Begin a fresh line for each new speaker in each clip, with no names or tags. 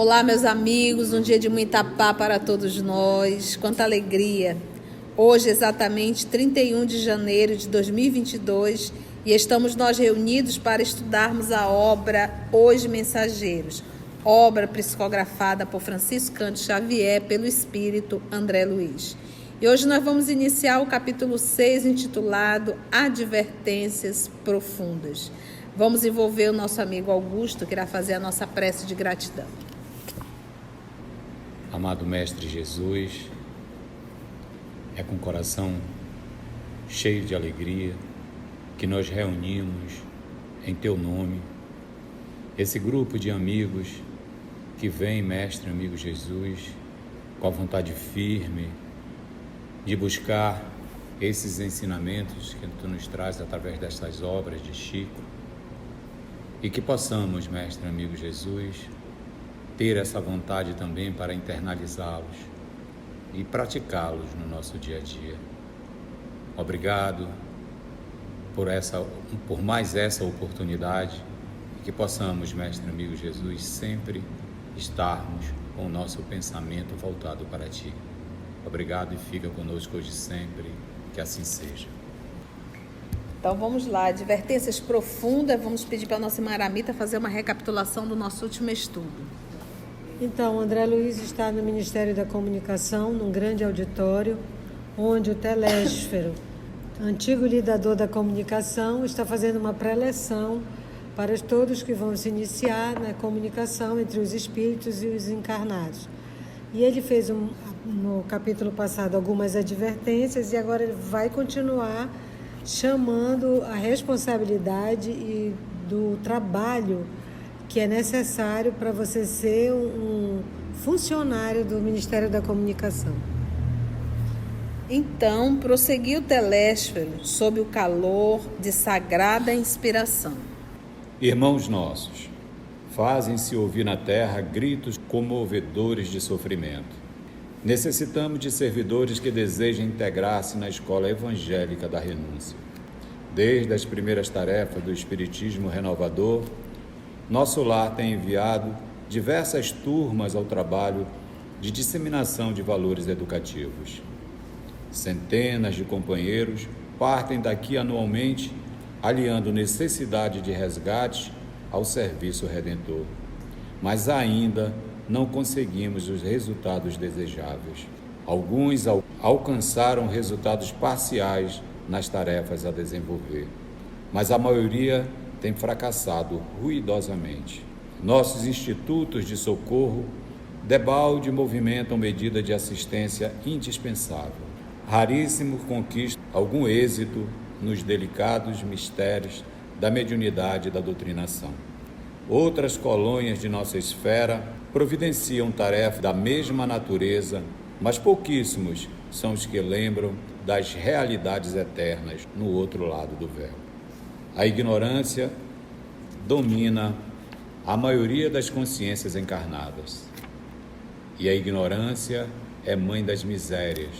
Olá, meus amigos, um dia de muita paz para todos nós, quanta alegria. Hoje, exatamente 31 de janeiro de 2022, e estamos nós reunidos para estudarmos a obra Os Mensageiros, obra psicografada por Francisco Cândido Xavier, pelo Espírito André Luiz. E hoje nós vamos iniciar o capítulo 6, intitulado Advertências Profundas. Vamos envolver o nosso amigo Augusto, que irá fazer a nossa prece de gratidão.
Amado Mestre Jesus, é com o coração cheio de alegria que nós reunimos em Teu nome esse grupo de amigos que vem, Mestre, amigo Jesus, com a vontade firme de buscar esses ensinamentos que Tu nos traz através destas obras de Chico, e que possamos, Mestre, amigo Jesus, ter essa vontade também para internalizá-los e praticá-los no nosso dia a dia. Obrigado por mais essa oportunidade e que possamos, Mestre amigo Jesus, sempre estarmos com o nosso pensamento voltado para Ti. Obrigado e fica conosco hoje sempre, que assim seja.
Então vamos lá, advertências profundas. Vamos pedir para a nossa irmã Aramita fazer uma recapitulação do nosso último estudo.
Então, André Luiz está no Ministério da Comunicação, num grande auditório, onde o Telésfero, antigo lidador da comunicação, está fazendo uma preleção para todos que vão se iniciar na comunicação entre os espíritos e os encarnados. E ele fez, no capítulo passado, algumas advertências e agora ele vai continuar chamando a responsabilidade e do trabalho que é necessário para você ser um funcionário do Ministério da Comunicação.
Então, prosseguiu Telésfero sob o calor de sagrada inspiração.
Irmãos nossos, fazem-se ouvir na terra gritos comovedores de sofrimento. Necessitamos de servidores que desejem integrar-se na escola evangélica da renúncia. Desde as primeiras tarefas do Espiritismo Renovador, nosso lar tem enviado diversas turmas ao trabalho de disseminação de valores educativos. Centenas de companheiros partem daqui anualmente, aliando necessidade de resgate ao serviço redentor. Mas ainda não conseguimos os resultados desejáveis. Alguns alcançaram resultados parciais nas tarefas a desenvolver, mas a maioria tem fracassado ruidosamente. Nossos institutos de socorro debalde movimentam medida de assistência indispensável. Raríssimo conquista algum êxito nos delicados mistérios da mediunidade e da doutrinação. Outras colônias de nossa esfera providenciam tarefas da mesma natureza, mas pouquíssimos são os que lembram das realidades eternas no outro lado do véu. A ignorância domina a maioria das consciências encarnadas. E a ignorância é mãe das misérias,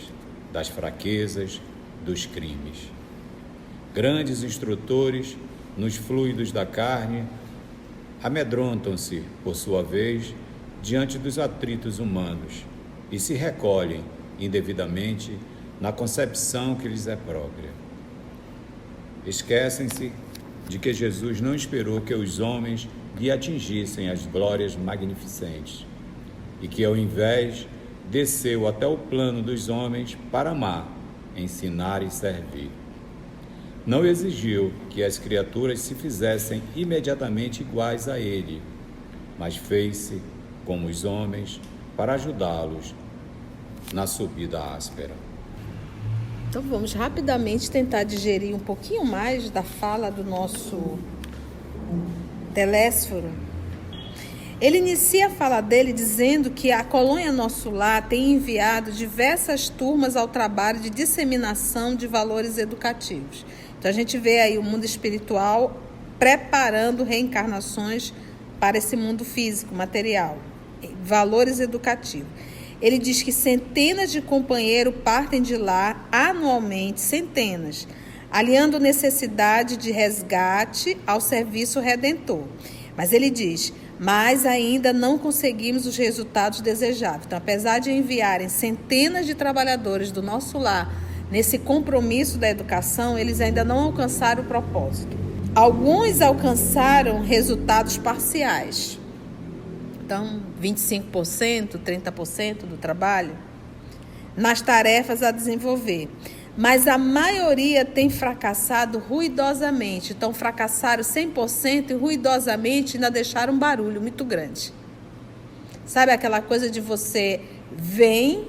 das fraquezas, dos crimes. Grandes instrutores nos fluidos da carne amedrontam-se, por sua vez, diante dos atritos humanos e se recolhem indevidamente na concepção que lhes é própria. Esquecem-se de que Jesus não esperou que os homens lhe atingissem as glórias magnificentes e que, ao invés, desceu até o plano dos homens para amar, ensinar e servir. Não exigiu que as criaturas se fizessem imediatamente iguais a ele, mas fez-se como os homens para ajudá-los na subida áspera.
Então vamos rapidamente tentar digerir um pouquinho mais da fala do nosso Telésforo. Ele inicia a fala dele dizendo que a colônia Nosso Lar tem enviado diversas turmas ao trabalho de disseminação de valores educativos. Então a gente vê aí o mundo espiritual preparando reencarnações para esse mundo físico, material, valores educativos. Ele diz que centenas de companheiros partem de lá anualmente, centenas, aliando necessidade de resgate ao serviço redentor. Mas ele diz, mas ainda não conseguimos os resultados desejáveis. Então, apesar de enviarem centenas de trabalhadores do nosso lar nesse compromisso da educação, eles ainda não alcançaram o propósito. Alguns alcançaram resultados parciais. Então, 25%, 30% do trabalho nas tarefas a desenvolver. Mas a maioria tem fracassado ruidosamente. Então, fracassaram 100% e ruidosamente ainda deixaram um barulho muito grande. Sabe aquela coisa de você vem,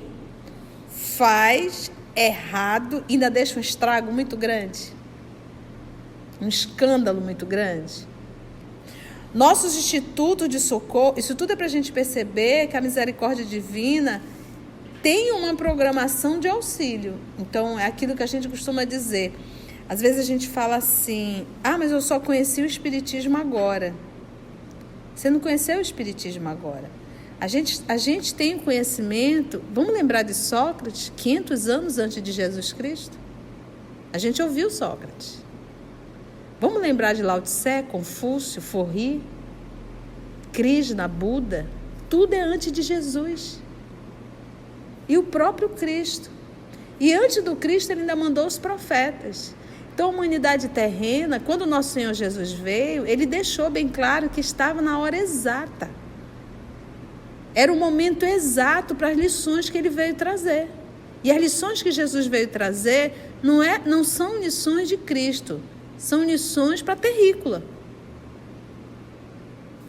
faz errado e ainda deixa um estrago muito grande? Um escândalo muito grande? Nossos institutos de socorro, isso tudo é para a gente perceber que a misericórdia divina tem uma programação de auxílio. Então, é aquilo que a gente costuma dizer. Às vezes a gente fala assim, mas eu só conheci o Espiritismo agora. Você não conheceu o Espiritismo agora. A gente tem conhecimento, vamos lembrar de Sócrates, 500 anos antes de Jesus Cristo? A gente ouviu Sócrates. Vamos lembrar de Lao Tse, Confúcio, Forri, Krishna, Buda. Tudo é antes de Jesus. E o próprio Cristo. E antes do Cristo, ele ainda mandou os profetas. Então, a humanidade terrena, quando o nosso Senhor Jesus veio, ele deixou bem claro que estava na hora exata. Era o momento exato para as lições que ele veio trazer. E as lições que Jesus veio trazer não são lições de Cristo, são lições para a terrícola.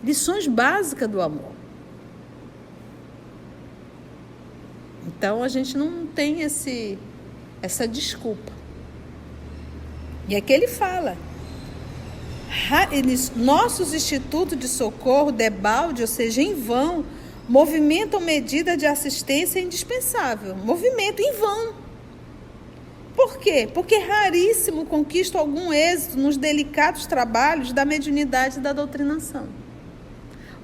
Lições básicas do amor. Então, a gente não tem essa desculpa. E aqui ele fala, nossos institutos de socorro, debalde, ou seja, em vão, movimentam medida de assistência indispensável. Movimento em vão. Por quê? Porque raríssimo conquista algum êxito nos delicados trabalhos da mediunidade e da doutrinação.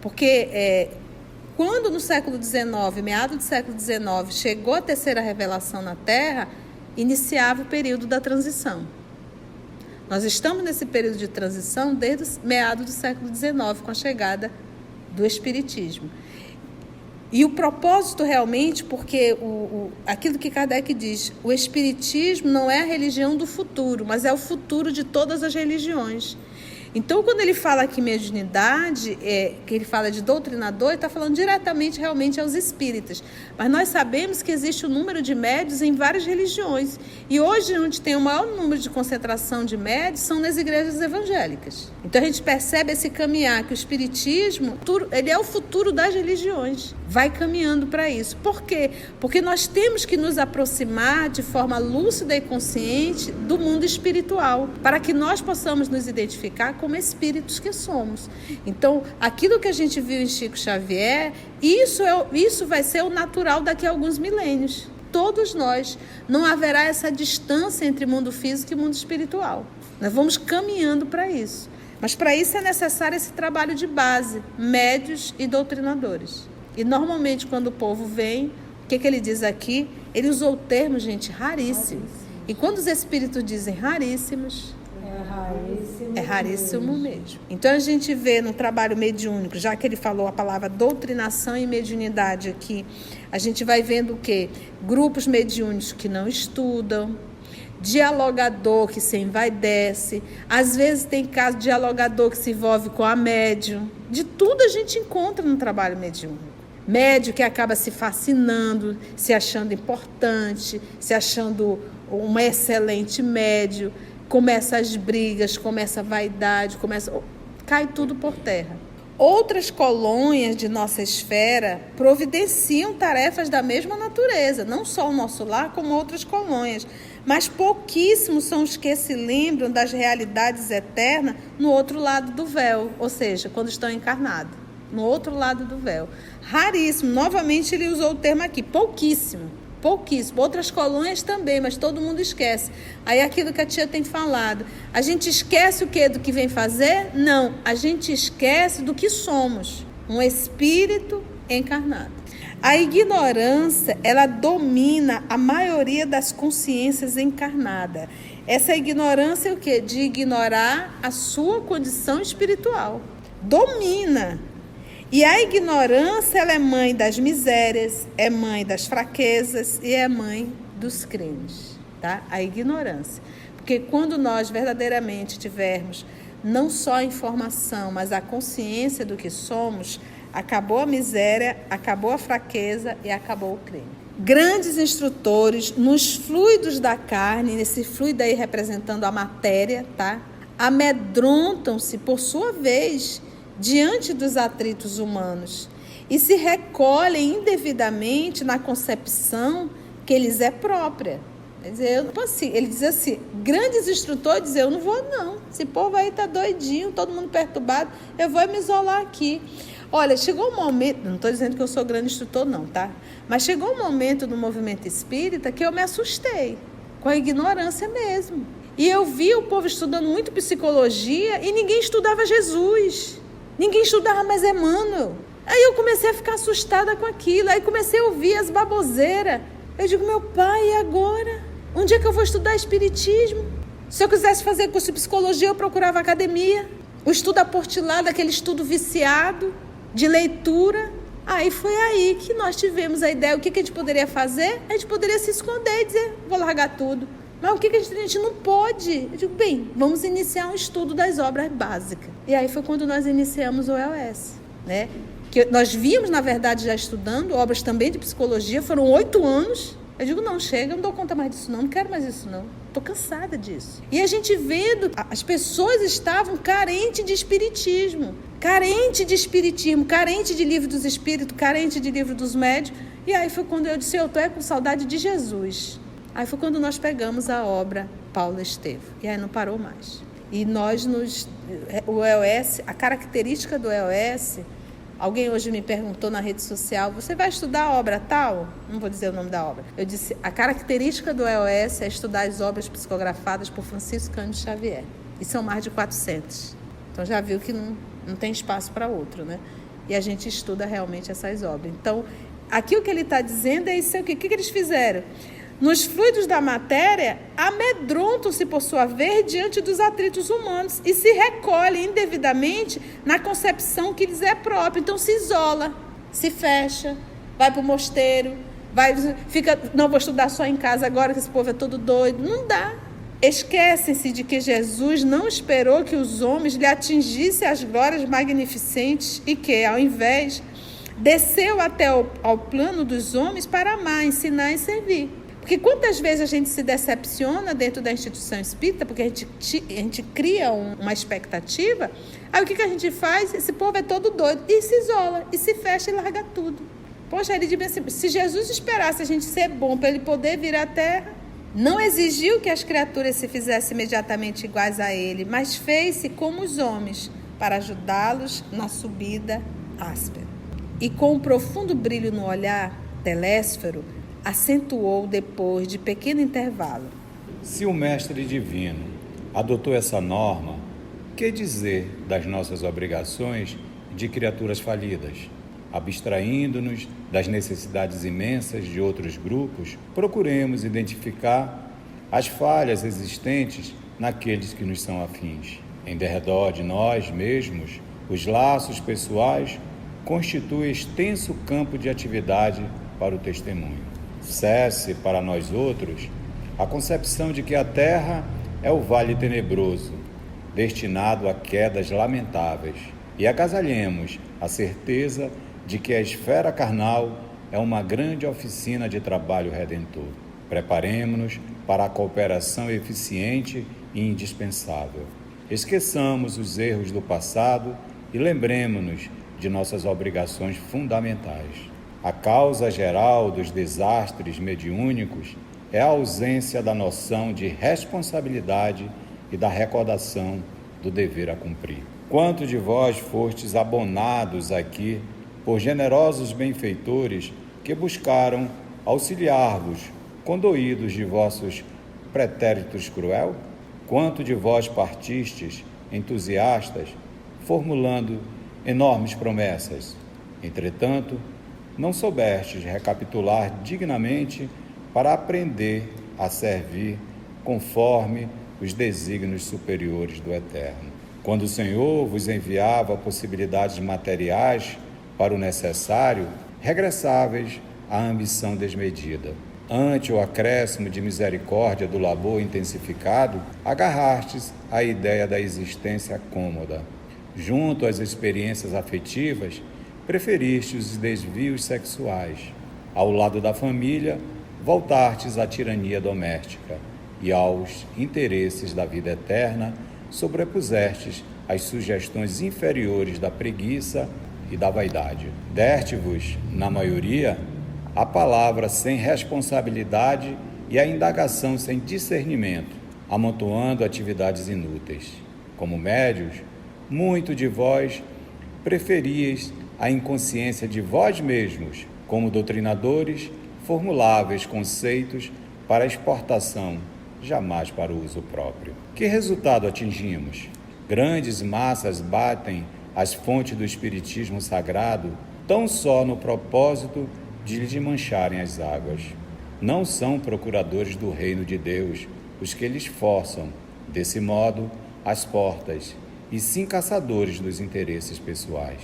Porque quando no século XIX, meado do século XIX, chegou a terceira revelação na Terra, iniciava o período da transição. Nós estamos nesse período de transição desde o meado do século XIX, com a chegada do Espiritismo. E o propósito realmente, porque aquilo que Kardec diz, o Espiritismo não é a religião do futuro, mas é o futuro de todas as religiões. Então, quando ele fala aqui mediunidade, que ele fala de doutrinador, ele está falando diretamente realmente aos espíritas. Mas nós sabemos que existe um número de médiuns em várias religiões. E hoje, onde tem o maior número de concentração de médiuns, são nas igrejas evangélicas. Então, a gente percebe esse caminhar, que o espiritismo, ele é o futuro das religiões. Vai caminhando para isso. Por quê? Porque nós temos que nos aproximar de forma lúcida e consciente do mundo espiritual, para que nós possamos nos identificar como espíritos que somos. Então, aquilo que a gente viu em Chico Xavier, isso vai ser o natural daqui a alguns milênios. Todos nós. Não haverá essa distância entre mundo físico e mundo espiritual. Nós vamos caminhando para isso. Mas para isso é necessário esse trabalho de base, médios e doutrinadores. E normalmente quando o povo vem, o que ele diz aqui? Ele usou o termo, gente, raríssimo. E quando os espíritos dizem raríssimos, é raríssimo mesmo. Então a gente vê no trabalho mediúnico, já que ele falou a palavra doutrinação e mediunidade aqui, a gente vai vendo o quê? Grupos mediúnicos que não estudam, dialogador que se envaidece, às vezes tem caso de dialogador que se envolve com a médium. De tudo a gente encontra no trabalho mediúnico. Médium que acaba se fascinando, se achando importante, se achando uma excelente médium. Começa as brigas, começa a vaidade, cai tudo por terra. Outras colônias de nossa esfera providenciam tarefas da mesma natureza, não só o nosso lar, como outras colônias. Mas pouquíssimos são os que se lembram das realidades eternas no outro lado do véu, ou seja, quando estão encarnados, no outro lado do véu. Raríssimo, novamente ele usou o termo aqui, pouquíssimo. Outras colônias também, mas todo mundo esquece. Aí aquilo que a tia tem falado, a gente esquece o quê? Do que vem fazer? Não, a gente esquece do que somos, um espírito encarnado. A ignorância, ela domina a maioria das consciências encarnadas. Essa ignorância é o quê? De ignorar a sua condição espiritual. Domina. E a ignorância, ela é mãe das misérias, é mãe das fraquezas e é mãe dos crimes, tá? A ignorância. Porque quando nós verdadeiramente tivermos não só a informação, mas a consciência do que somos, acabou a miséria, acabou a fraqueza e acabou o crime. Grandes instrutores nos fluidos da carne, nesse fluido aí representando a matéria, tá? Amedrontam-se, por sua vez, diante dos atritos humanos e se recolhem indevidamente na concepção que lhes é própria. Quer dizer, ele diz assim, grandes instrutores dizem, eu não vou não, esse povo aí tá doidinho, todo mundo perturbado, eu vou me isolar aqui. Olha, chegou um momento, não estou dizendo que eu sou grande instrutor não, tá? Mas chegou um momento no movimento espírita que eu me assustei, com a ignorância mesmo. E eu vi o povo estudando muito psicologia e ninguém estudava Jesus, ninguém estudava mais Emmanuel. Aí eu comecei a ficar assustada com aquilo, aí comecei a ouvir as baboseiras. Eu digo, meu pai, e agora? Onde é que eu vou estudar espiritismo? Se eu quisesse fazer curso de psicologia, eu procurava academia. O estudo aportilado, aquele estudo viciado de leitura. Aí foi aí que nós tivemos a ideia. O que a gente poderia fazer? A gente poderia se esconder e dizer, vou largar tudo. Mas o que a gente não pode? Eu digo, bem, vamos iniciar um estudo das obras básicas. E aí foi quando nós iniciamos o EOS, né? Que nós víamos, na verdade, já estudando obras também de psicologia, foram 8 anos. Eu digo, não, chega, eu não dou conta mais disso não quero mais isso não, estou cansada disso. E a gente vendo, as pessoas estavam carentes de espiritismo, carente de livro dos espíritos, carente de livro dos médios. E aí foi quando eu disse, eu estou com saudade de Jesus. Aí foi quando nós pegamos a obra Paulo Estevam, e aí não parou mais. E o EOS, a característica do EOS, alguém hoje me perguntou na rede social, você vai estudar a obra tal? Não vou dizer o nome da obra. Eu disse, a característica do EOS é estudar as obras psicografadas por Francisco Cândido Xavier. E são mais de 400. Então já viu que não tem espaço para outro, né? E a gente estuda realmente essas obras. Então, aqui o que ele está dizendo é isso aqui. O que eles fizeram? Nos fluidos da matéria, amedrontam-se por sua vez diante dos atritos humanos e se recolhem indevidamente na concepção que lhes é própria. Então se isola, se fecha, vai para o mosteiro, não vou estudar só em casa agora que esse povo é todo doido. Não dá. Esquecem-se de que Jesus não esperou que os homens lhe atingissem as glórias magnificentes e que, ao invés, desceu até ao plano dos homens para amar, ensinar e servir. Porque quantas vezes a gente se decepciona dentro da instituição espírita, porque a gente cria uma expectativa, aí o que a gente faz? Esse povo é todo doido, e se isola, e se fecha e larga tudo. Poxa, ele diz assim, se Jesus esperasse a gente ser bom para ele poder vir à Terra, não exigiu que as criaturas se fizessem imediatamente iguais a ele, mas fez-se como os homens, para ajudá-los na subida áspera. E com um profundo brilho no olhar, Telésforo acentuou depois de pequeno intervalo.
Se o Mestre Divino adotou essa norma, que dizer das nossas obrigações de criaturas falidas? Abstraindo-nos das necessidades imensas de outros grupos, procuremos identificar as falhas existentes naqueles que nos são afins. Em derredor de nós mesmos, os laços pessoais constituem extenso campo de atividade para o testemunho. Cesse para nós outros a concepção de que a terra é o vale tenebroso, destinado a quedas lamentáveis, e agasalhemos a certeza de que a esfera carnal é uma grande oficina de trabalho redentor. Preparemo-nos para a cooperação eficiente e indispensável. Esqueçamos os erros do passado e lembremo-nos de nossas obrigações fundamentais. A causa geral dos desastres mediúnicos é a ausência da noção de responsabilidade e da recordação do dever a cumprir. Quantos de vós fostes abonados aqui por generosos benfeitores que buscaram auxiliar-vos, condoídos de vossos pretéritos cruel? Quanto de vós partistes, entusiastas, formulando enormes promessas? Entretanto, não soubestes recapitular dignamente para aprender a servir conforme os desígnios superiores do Eterno. Quando o Senhor vos enviava possibilidades materiais para o necessário, regressáveis à ambição desmedida. Ante o acréscimo de misericórdia do labor intensificado, agarrastes à ideia da existência cômoda. Junto às experiências afetivas, preferiste os desvios sexuais. Ao lado da família, voltastes à tirania doméstica e aos interesses da vida eterna, sobrepusestes as sugestões inferiores da preguiça e da vaidade. Deste-vos, na maioria, a palavra sem responsabilidade e a indagação sem discernimento, amontoando atividades inúteis. Como médios, muito de vós preferíeis a inconsciência de vós mesmos, como doutrinadores, formuláveis conceitos para exportação, jamais para o uso próprio. Que resultado atingimos? Grandes massas batem as fontes do espiritismo sagrado tão só no propósito de lhes mancharem as águas. Não são procuradores do reino de Deus os que lhes forçam, desse modo, as portas, e sim caçadores dos interesses pessoais.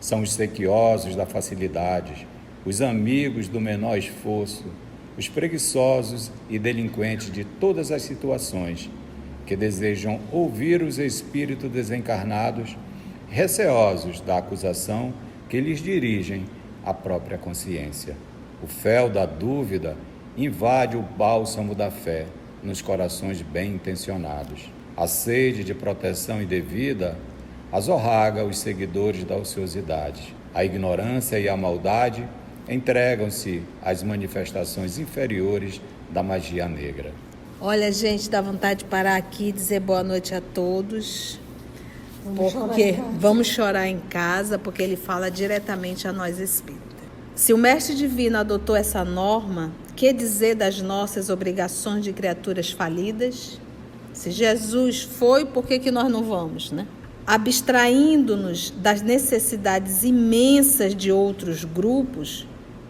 São os sequiosos da facilidade, os amigos do menor esforço, os preguiçosos e delinquentes de todas as situações, que desejam ouvir os espíritos desencarnados, receosos da acusação que lhes dirigem a própria consciência. O fel da dúvida invade o bálsamo da fé nos corações bem intencionados. A sede de proteção indevida azorraga os seguidores da ociosidade. A ignorância e a maldade entregam-se às manifestações inferiores da magia negra.
Olha, gente, dá vontade de parar aqui e dizer boa noite a todos. Vamos chorar em casa, porque ele fala diretamente a nós espíritas. Se o Mestre Divino adotou essa norma, que dizer das nossas obrigações de criaturas falidas? Se Jesus foi, por que nós não vamos, né? Abstraindo-nos das necessidades imensas de outros grupos,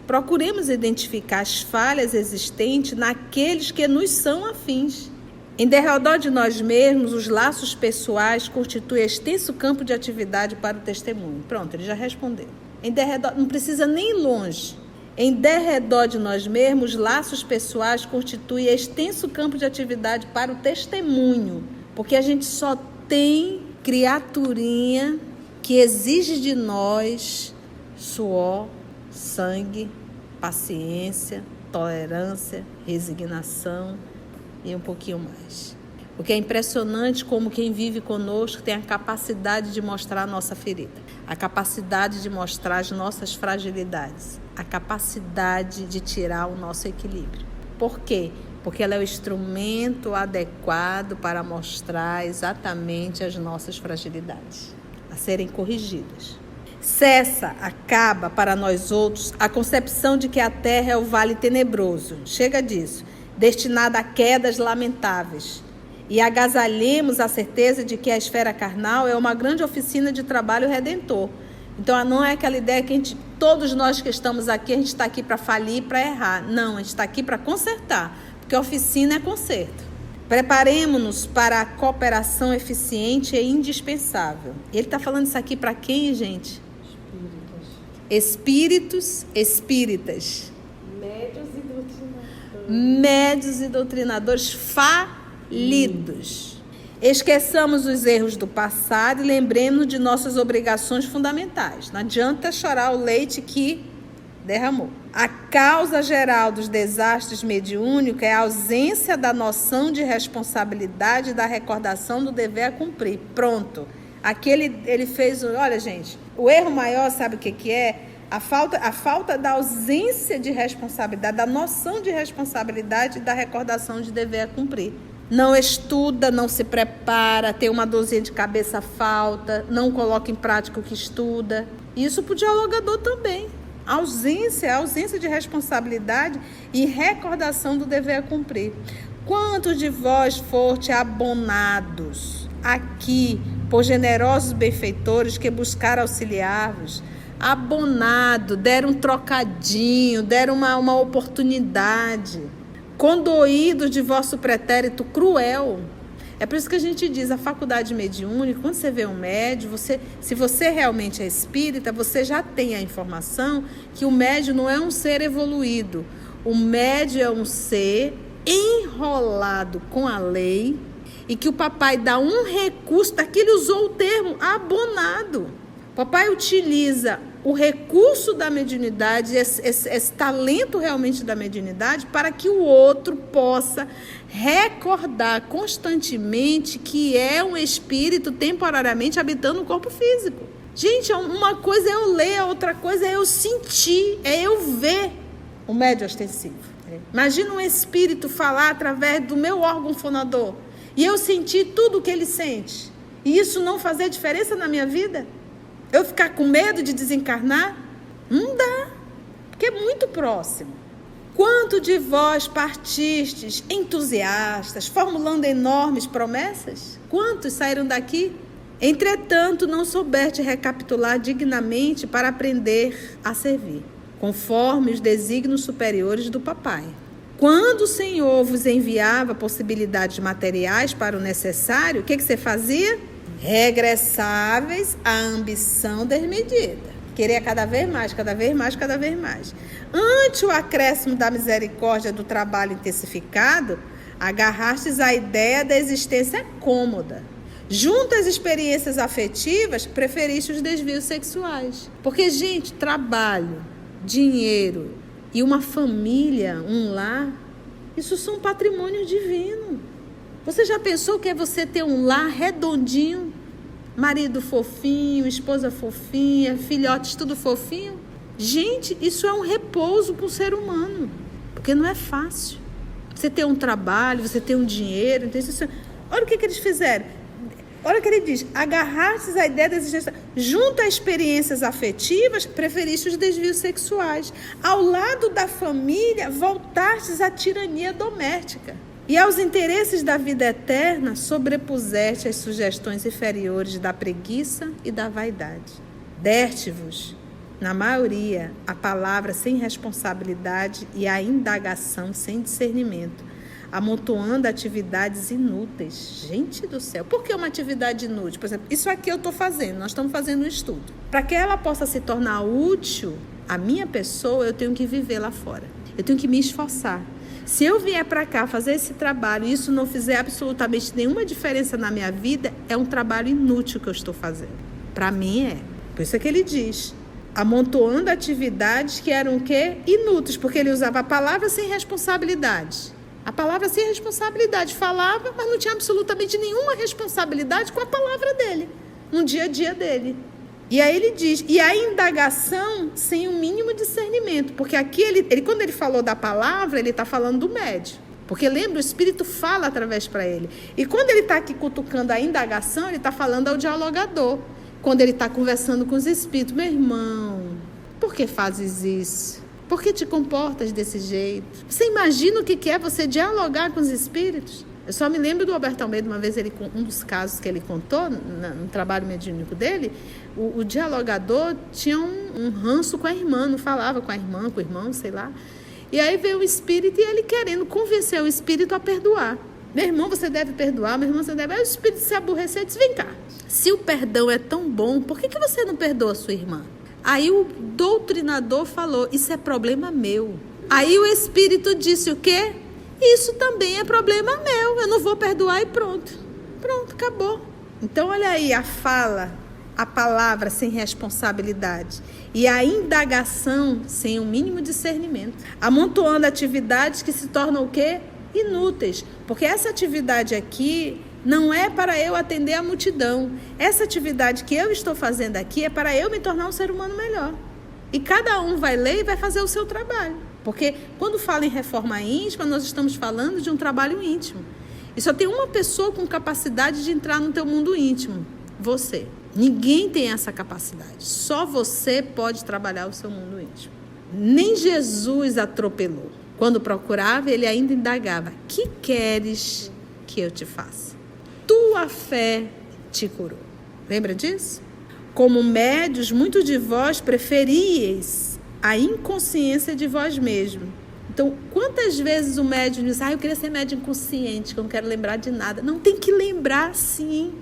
procuremos identificar as falhas existentes naqueles que nos são afins. Em derredor de nós mesmos, os laços pessoais constituem extenso campo de atividade para o testemunho. Pronto, ele já respondeu. Em derredor, não precisa nem ir longe. Em derredor de nós mesmos, os laços pessoais constituem extenso campo de atividade para o testemunho, porque a gente só tem criaturinha que exige de nós suor, sangue, paciência, tolerância, resignação e um pouquinho mais. Porque é impressionante como quem vive conosco tem a capacidade de mostrar a nossa ferida, a capacidade de mostrar as nossas fragilidades, a capacidade de tirar o nosso equilíbrio. Por quê? Porque ela é o instrumento adequado para mostrar exatamente as nossas fragilidades, a serem corrigidas. Cessa, acaba para nós outros a concepção de que a terra é o vale tenebroso, chega disso, destinada a quedas lamentáveis, e agasalhemos a certeza de que a esfera carnal é uma grande oficina de trabalho redentor. Então não é aquela ideia que todos nós que estamos aqui, a gente está aqui para falir, para errar. Não, a gente está aqui para consertar, porque a oficina é conserto. Preparemos-nos para a cooperação eficiente e indispensável. Ele está falando isso aqui para quem, gente? Espíritos, espíritas. Médios e doutrinadores falidos. Esqueçamos os erros do passado e lembremos de nossas obrigações fundamentais. Não adianta chorar o leite que derramou. A causa geral dos desastres mediúnicos é a ausência da noção de responsabilidade e da recordação do dever a cumprir. Pronto. Aqui ele fez... Olha, gente, o erro maior, sabe o que é? A falta da ausência de responsabilidade, da noção de responsabilidade e da recordação de dever a cumprir. Não estuda, não se prepara, tem uma dorzinha de cabeça falta, não coloca em prática o que estuda. Isso para o dialogador também. Ausência de responsabilidade e recordação do dever a cumprir. Quantos de vós foste abonados aqui por generosos benfeitores que buscaram auxiliar-vos? Abonado, deram um trocadinho, deram uma oportunidade. Condoídos de vosso pretérito cruel, É por isso que a gente diz, a faculdade mediúnica, quando você vê um médium, se você realmente é espírita, você já tem a informação que o médium não é um ser evoluído. O médium é um ser enrolado com a lei e que o papai dá um recurso, daqui ele usou o termo abonado. O papai utiliza o recurso da mediunidade, esse talento realmente da mediunidade, para que o outro possa recordar constantemente que é um espírito temporariamente habitando o corpo físico. Gente, uma coisa é eu ler, a outra coisa é eu sentir, é eu ver o médium ostensivo. Imagina um espírito falar através do meu órgão fonador e eu sentir tudo o que ele sente. E isso não fazer diferença na minha vida? Eu ficar com medo de desencarnar? Não dá, porque é muito próximo. Quanto de vós partistes entusiastas, formulando enormes promessas? Quantos saíram daqui? Entretanto, não soubeste recapitular dignamente para aprender a servir, conforme os desígnios superiores do papai. Quando o Senhor vos enviava possibilidades materiais para o necessário, o que você fazia? Regressáveis à ambição desmedida. Querer cada vez mais, cada vez mais, cada vez mais. Ante o acréscimo da misericórdia do trabalho intensificado, agarrastes à ideia da existência cômoda. Junto às experiências afetivas, preferiste os desvios sexuais. Porque, gente, trabalho, dinheiro e uma família, um lar, isso são patrimônio divino. Você já pensou que é você ter um lar redondinho? Marido fofinho, esposa fofinha, filhotes tudo fofinho? Gente, isso é um repouso para o ser humano. Porque não é fácil. Você ter um trabalho, você ter um dinheiro. Então isso... Olha o que eles fizeram. Olha o que ele diz. Agarrastes à ideia da existência. Junto a experiências afetivas, preferiste os desvios sexuais. Ao lado da família, voltastes à tirania doméstica. E aos interesses da vida eterna, sobrepuseste as sugestões inferiores da preguiça e da vaidade. Deste-vos, na maioria, a palavra sem responsabilidade e a indagação sem discernimento, amontoando atividades inúteis. Gente do céu, por que uma atividade inútil? Por exemplo, isso aqui eu estou fazendo, nós estamos fazendo um estudo. Para que ela possa se tornar útil, a minha pessoa, eu tenho que viver lá fora. Eu tenho que me esforçar. Se eu vier para cá fazer esse trabalho e isso não fizer absolutamente nenhuma diferença na minha vida, é um trabalho inútil que eu estou fazendo. Para mim é. Por isso é que ele diz, amontoando atividades que eram o quê? Inúteis, porque ele usava a palavra sem responsabilidade. A palavra sem responsabilidade falava, mas não tinha absolutamente nenhuma responsabilidade com a palavra dele, no dia a dia dele. E aí ele diz, e a indagação sem o mínimo discernimento, porque aqui quando ele falou da palavra, ele está falando do médium. Porque lembra, o Espírito fala através para ele. E quando ele está aqui cutucando a indagação, ele está falando ao dialogador. Quando ele está conversando com os Espíritos, meu irmão, por que fazes isso? Por que te comportas desse jeito? Você imagina o que é você dialogar com os Espíritos? Eu só me lembro do Alberto Almeida, uma vez, um dos casos que ele contou, no trabalho mediúnico dele, o dialogador tinha um ranço com a irmã, não falava com a irmã, com o irmão, sei lá. E aí veio o espírito e ele querendo convencer o espírito a perdoar. Meu irmão, você deve perdoar, meu irmão, você deve... Aí o espírito se aborreceu e disse, vem cá, se o perdão é tão bom, por que você não perdoa a sua irmã? Aí o doutrinador falou, isso é problema meu. Aí o espírito disse o quê? Isso também é problema meu, eu não vou perdoar e pronto. Pronto, acabou. Então olha aí a fala, a palavra sem responsabilidade e a indagação sem o mínimo discernimento, amontoando atividades que se tornam o quê? Inúteis, porque essa atividade aqui não é para eu atender a multidão. Essa atividade que eu estou fazendo aqui é para eu me tornar um ser humano melhor. E cada um vai ler e vai fazer o seu trabalho. Porque quando fala em reforma íntima, nós estamos falando de um trabalho íntimo. E só tem uma pessoa com capacidade de entrar no teu mundo íntimo, você. Ninguém tem essa capacidade. Só você pode trabalhar o seu mundo íntimo. Nem Jesus atropelou. Quando procurava, ele ainda indagava, que queres que eu te faça? Tua fé te curou. Lembra disso? Como médios, muitos de vós preferíeis a inconsciência de vós mesmos, Então, quantas vezes o médium diz, eu queria ser médium inconsciente, que eu não quero lembrar de nada. Não, tem que lembrar sim.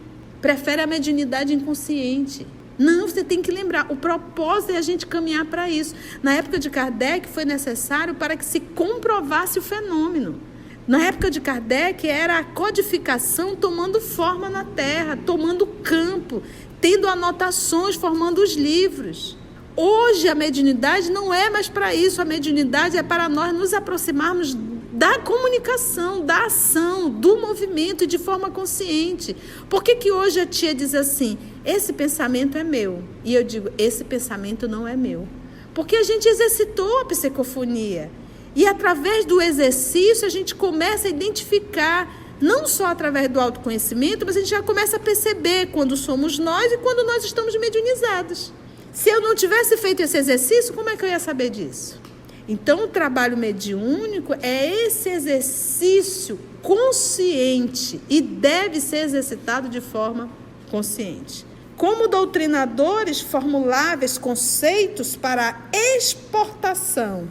Prefere a mediunidade inconsciente. Não, você tem que lembrar. O propósito é a gente caminhar para isso. Na época de Kardec foi necessário para que se comprovasse o fenômeno. Na época de Kardec era a codificação tomando forma na Terra, tomando campo, tendo anotações, formando os livros. Hoje a mediunidade não é mais para isso. A mediunidade é para nós nos aproximarmos da comunicação, da ação, do movimento de forma consciente. Por que hoje a tia diz assim, esse pensamento é meu? E eu digo, esse pensamento não é meu. Porque a gente exercitou a psicofonia. E através do exercício a gente começa a identificar, não só através do autoconhecimento, mas a gente já começa a perceber quando somos nós e quando nós estamos mediunizados. Se eu não tivesse feito esse exercício, como é que eu ia saber disso? Então, o trabalho mediúnico é esse exercício consciente e deve ser exercitado de forma consciente. Como doutrinadores, formuláveis conceitos para exportação,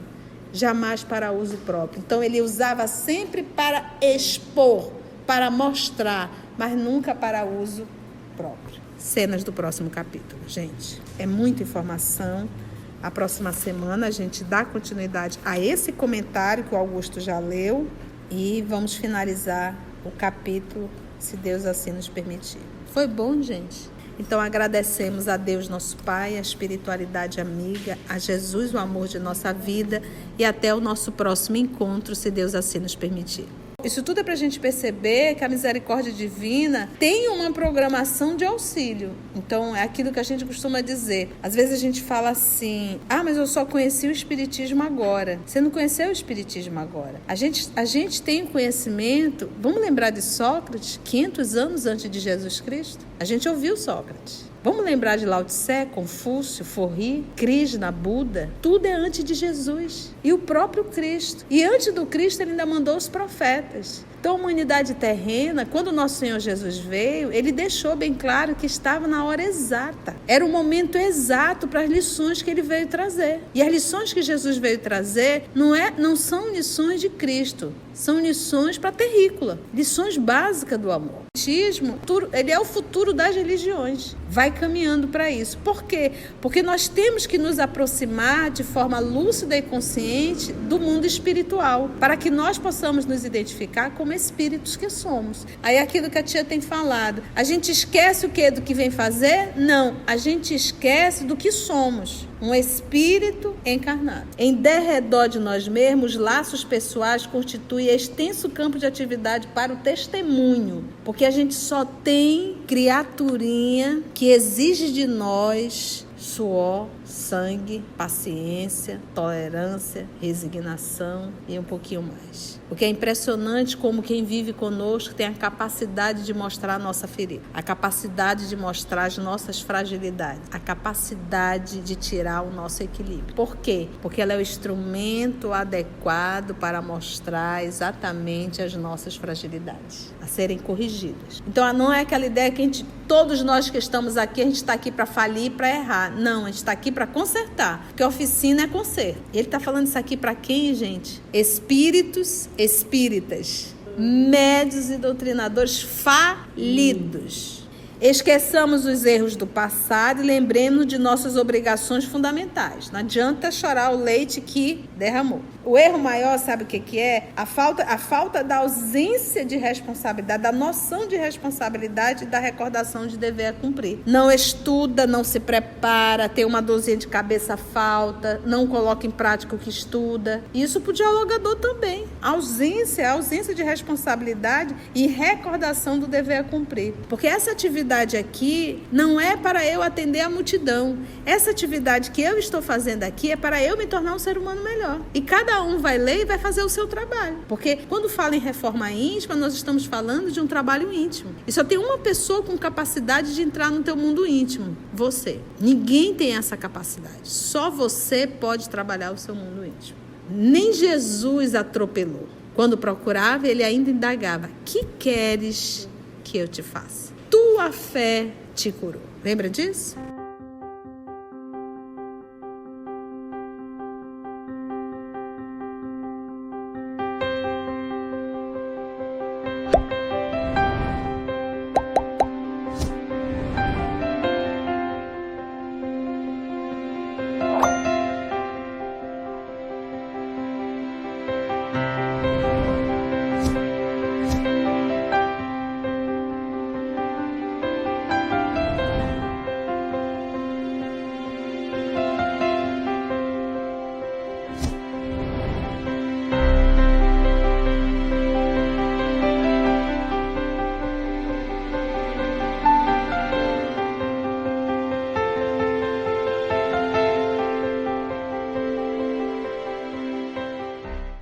jamais para uso próprio. Então, ele usava sempre para expor, para mostrar, mas nunca para uso próprio. Cenas do próximo capítulo, gente. É muita informação. A próxima semana a gente dá continuidade a esse comentário que o Augusto já leu e vamos finalizar o capítulo, se Deus assim nos permitir. Foi bom, gente? Então agradecemos a Deus, nosso Pai, a espiritualidade amiga, a Jesus, o amor de nossa vida e até o nosso próximo encontro, se Deus assim nos permitir. Isso tudo é para a gente perceber que a misericórdia divina tem uma programação de auxílio. Então, é aquilo que a gente costuma dizer. Às vezes a gente fala assim, mas eu só conheci o Espiritismo agora. Você não conheceu o Espiritismo agora. A gente tem o conhecimento, vamos lembrar de Sócrates, 500 anos antes de Jesus Cristo? A gente ouviu Sócrates. Vamos lembrar de Lao Tse, Confúcio, Forri, Krishna, Buda. Tudo é antes de Jesus. E o próprio Cristo. E antes do Cristo ele ainda mandou os profetas. Então a humanidade terrena, quando o nosso Senhor Jesus veio, ele deixou bem claro que estava na hora exata. Era o momento exato para as lições que ele veio trazer. E as lições que Jesus veio trazer não são lições de Cristo. São lições para a terrícola. Lições básicas do amor. O Espiritismo, ele é o futuro das religiões. Vai caminhando para isso. Por quê? Porque nós temos que nos aproximar de forma lúcida e consciente do mundo espiritual, para que nós possamos nos identificar como espíritos que somos. Aí aquilo que a tia tem falado, a gente esquece o quê? Do que vem fazer? Não, a gente esquece do que somos. Um espírito encarnado. Em derredor de nós mesmos, laços pessoais constituem extenso campo de atividade para o testemunho, porque a gente só tem criaturinha que exige de nós suor, sangue, paciência, tolerância, resignação e um pouquinho mais. O que é impressionante como quem vive conosco tem a capacidade de mostrar a nossa ferida, a capacidade de mostrar as nossas fragilidades, a capacidade de tirar o nosso equilíbrio. Por quê? Porque ela é o instrumento adequado para mostrar exatamente as nossas fragilidades, a serem corrigidas. Então não é aquela ideia que todos nós que estamos aqui, a gente está aqui para falir, para errar. Não, a gente está aqui para consertar, porque a oficina é conserto. E ele está falando isso aqui para quem, gente? Espíritos, espíritas, médios e doutrinadores falidos. Esqueçamos os erros do passado e lembremos de nossas obrigações fundamentais. Não adianta chorar o leite que derramou. O erro maior, sabe o que é? A falta da ausência de responsabilidade, da noção de responsabilidade e da recordação de dever a cumprir. Não estuda, não se prepara, tem uma dorzinha de cabeça falta, não coloca em prática o que estuda. Isso para o dialogador também. Ausência de responsabilidade e recordação do dever a cumprir. Porque essa atividade aqui não é para eu atender a multidão. Essa atividade que eu estou fazendo aqui é para eu me tornar um ser humano melhor. E cada um vai ler e vai fazer o seu trabalho. Porque quando fala em reforma íntima, nós estamos falando de um trabalho íntimo. E só tem uma pessoa com capacidade de entrar no teu mundo íntimo. Você. Ninguém tem essa capacidade. Só você pode trabalhar o seu mundo íntimo. Nem Jesus atropelou. Quando procurava, ele ainda indagava: que queres que eu te faça? Tua fé te curou. Lembra disso?